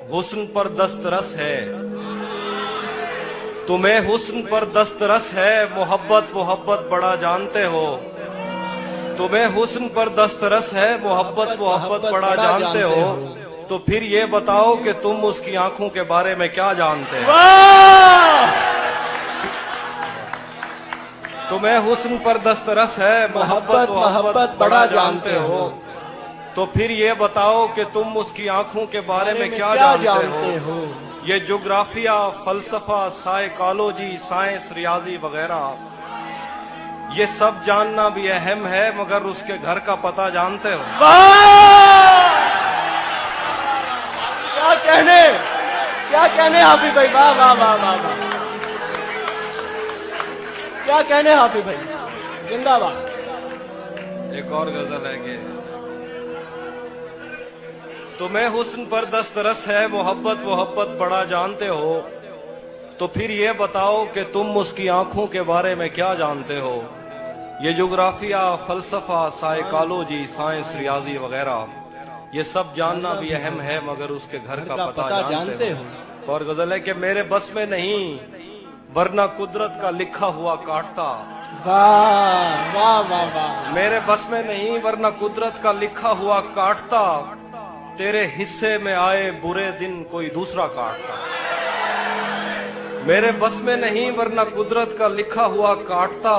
हुस्न पर दस्तरस है, तुम्हें हुस्न पर दस्तरस है, मोहब्बत मोहब्बत बड़ा जानते हो। तुम्हें हुस्न पर दस्तरस है, मोहब्बत मोहब्बत बड़ा जानते हो। तो फिर ये बताओ कि तुम उसकी आंखों के बारे में क्या जानते हो। तुम्हें हुस्न पर दस्तरस है, मोहब्बत मोहब्बत बड़ा जानते हो। तो फिर ये बताओ कि तुम उसकी आंखों के बारे में क्या जानते हो। ये ज्योग्राफिया, फलसफा, साइकोलॉजी, साइंस, रियाजी वगैरह ये सब जानना भी अहम है, मगर उसके घर का पता जानते हो। क्या कहने हाफिज भाई, वाह वाह वाह वाह वाह, क्या कहने हाफिज भाई, जिंदाबाद। एक और गजल है कि तुम्हें हुस्न पर दस्तरस है, मोहब्बत मोहब्बत बड़ा जानते हो। तो फिर ये बताओ कि तुम उसकी आंखों के बारे में क्या जानते हो। ये ज्योग्राफिया, फलसफा, साइकोलॉजी, साइंस, रियाजी वगैरह ये सब जानना भी अहम है, मगर उसके घर का पता जानते हो। और गजल है कि मेरे बस में नहीं, वरना कुदरत का लिखा हुआ काटता। वाह वाह वाह वाह, मेरे बस में नहीं, वरना कुदरत का लिखा हुआ काटता। तेरे हिस्से में आए बुरे दिन कोई दूसरा काटता। मेरे बस में नहीं, वरना कुदरत का लिखा हुआ काटता।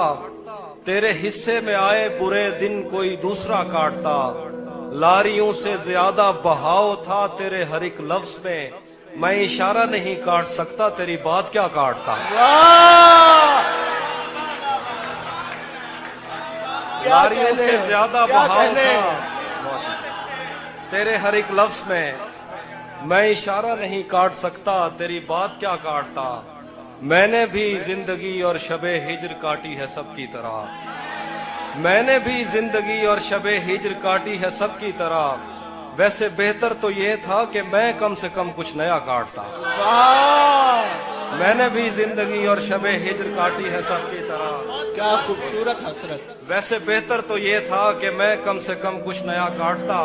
तेरे हिस्से में आए बुरे दिन कोई दूसरा काटता। लारियों से ज्यादा बहाव था तेरे हर एक लफ्ज में, मैं इशारा नहीं काट सकता, तेरी बात क्या काटता। लारियों से ज्यादा बहाव था तेरे हर एक लफ्ज में, मैं इशारा नहीं काट सकता, तेरी बात क्या काटता। मैंने भी जिंदगी और शबे हिज्र काटी है सबकी तरह। मैंने भी जिंदगी और शबे हिज्र काटी है सबकी तरह। वैसे बेहतर तो ये था कि मैं कम से कम कुछ नया काटता। मैंने भी जिंदगी और शबे हिज्र काटी है सबकी तरह। क्या खूबसूरत हसरत। वैसे बेहतर तो ये था कि मैं कम से कम कुछ नया काटता।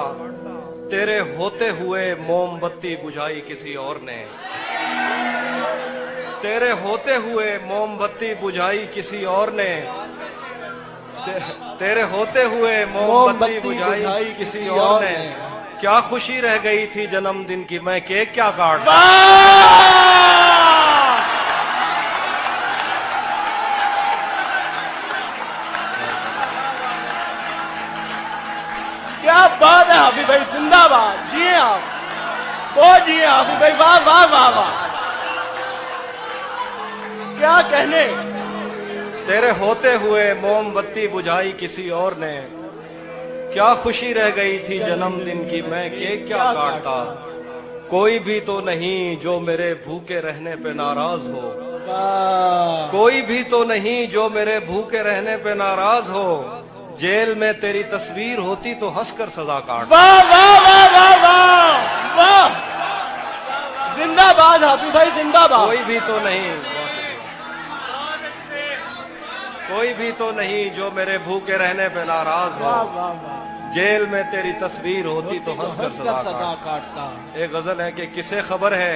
तेरे होते हुए मोमबत्ती बुझाई किसी और ने। तेरे होते हुए मोमबत्ती बुझाई किसी और ने। तेरे होते हुए मोमबत्ती बुझाई किसी और ने। क्या खुशी रह गई थी जन्मदिन की, मैं केक क्या काटता। क्या बात है हाफिज भाई, जिंदाबाद। जिए आप, वो जिए हाफिज भाई, वाह वाह वाह वाह, क्या कहने। तेरे होते हुए मोमबत्ती बुझाई किसी और ने। क्या खुशी रह गई थी जन्मदिन की, मैं केक क्या काटता। कोई भी तो नहीं जो मेरे भूखे रहने पे नाराज हो। कोई भी तो नहीं जो मेरे भूखे रहने पे नाराज हो। जेल में तेरी तस्वीर होती तो हंसकर सजा काट। वाह वाह वाह वाह वाह वाह, जिंदाबाद हाफिज भाई, जिंदाबाद। कोई भी तो नहीं, कोई भी तो नहीं जो मेरे भूखे रहने पे नाराज हो। जेल में तेरी तस्वीर होती तो हंसकर सजा काटता। एक गजल है कि किसे खबर है,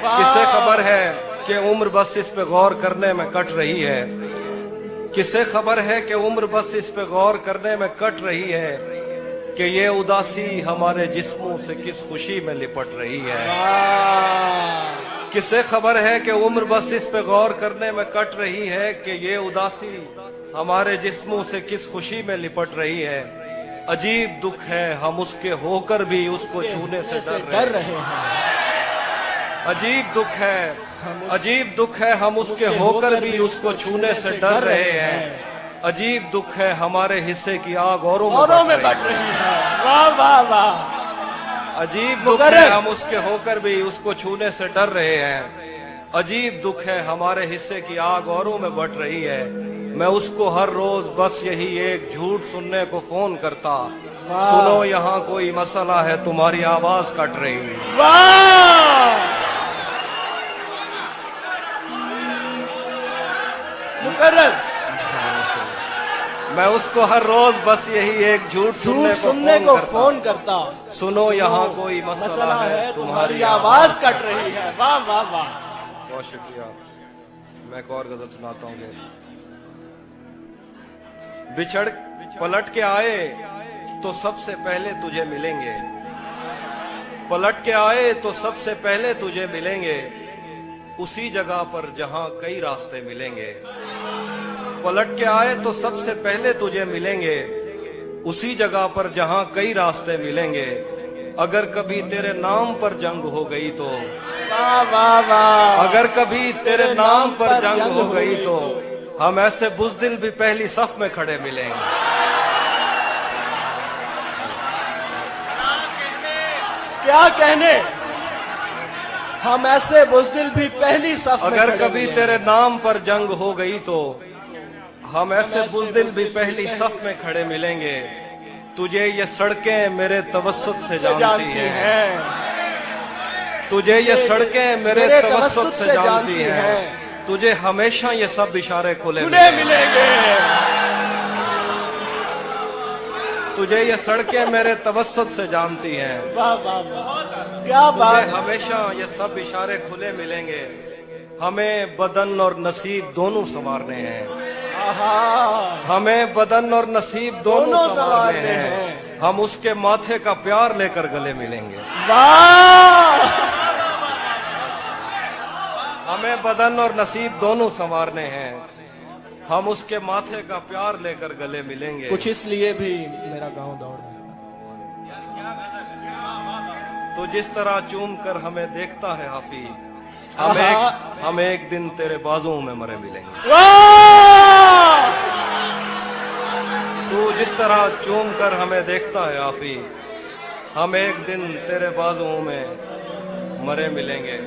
किसे खबर है कि उम्र बस इस पे गौर करने में कट रही है। किसे खबर है कि उम्र बस इस पे गौर करने में कट रही है, कि ये उदासी हमारे जिस्मों से किस खुशी में लिपट रही है। किसे खबर है कि उम्र बस इस पे गौर करने में कट रही है, कि ये उदासी हमारे जिस्मों से किस खुशी में लिपट रही है। अजीब दुख है हम उसके होकर भी उसको छूने से डर रहे हैं। अजीब दुख है, अजीब दुख है हम उसके होकर भी उसको छूने से डर रहे हैं। अजीब दुख है हमारे हिस्से की आग औरों में बढ़ रही है। वाह वाह वाह, अजीब दुख है हम उसके होकर भी उसको छूने से डर रहे हैं। अजीब दुख है हमारे हिस्से की आग औरों में बढ़ रही है। मैं उसको हर रोज बस यही एक झूठ सुनने को फोन करता। सुनो यहाँ कोई मसला है, तुम्हारी आवाज कट रही है। वाह, मुकर्रर। मैं उसको हर रोज बस यही एक झूठ सुनने को फोन करता। सुनो यहाँ कोई मसला है, तुम्हारी आवाज कट रही है। वाह वाह वाह, बहुत शुक्रिया। मैं एक और गजल सुनाता हूँ। बिछड़ पलट के आए तो सबसे पहले तुझे मिलेंगे, पलट के आए तो सबसे पहले तुझे मिलेंगे, उसी जगह पर जहां कई रास्ते मिलेंगे। पलट के आए तो सबसे पहले तुझे मिलेंगे, उसी जगह पर जहां कई रास्ते मिलेंगे। अगर कभी तेरे नाम पर जंग हो गई तो, वाह वाह वाह, अगर कभी तेरे नाम पर जंग हो गई तो हम ऐसे बुज़दिल भी पहली सफ में खड़े मिलेंगे। क्या कहने, हम ऐसे बुज़दिल भी पहली सफ में अगर खड़े कभी मिलेंगे। तेरे नाम पर जंग हो गई तो हम ऐसे बुज़दिल भी पहली सफ में खड़े मिलेंगे। तुझे ये सड़कें मेरे तवस्सुत से जानती हैं, तुझे ये सड़कें मेरे तवस्सुत से जानती हैं, तुझे हमेशा ये सब इशारे खुले मिलेंगे। तुझे ये सड़कें मेरे तवस्सुत से जानती हैं, वाह वाह वाह, क्या तुझे बात। हमेशा ये सब इशारे खुले मिलेंगे। हमें बदन और नसीब दोनों संवारने हैं, आहा, हमें बदन और नसीब दोनों दोनों संवारने संवारने हैं। हैं। हम उसके माथे का प्यार लेकर गले मिलेंगे। वाह, हमें बदन और नसीब दोनों संवारने हैं, हम उसके माथे का प्यार लेकर गले मिलेंगे। कुछ इसलिए भी मेरा गांव दौड़ रहा तो जिस तरह चूम कर हमें देखता है हाफी, आहा। हम एक दिन तेरे बाजुओं में मरे मिलेंगे। वाह, तू जिस तरह चूम कर हमें देखता है हाफी, हम एक दिन तेरे बाजुओं में मरे मिलेंगे।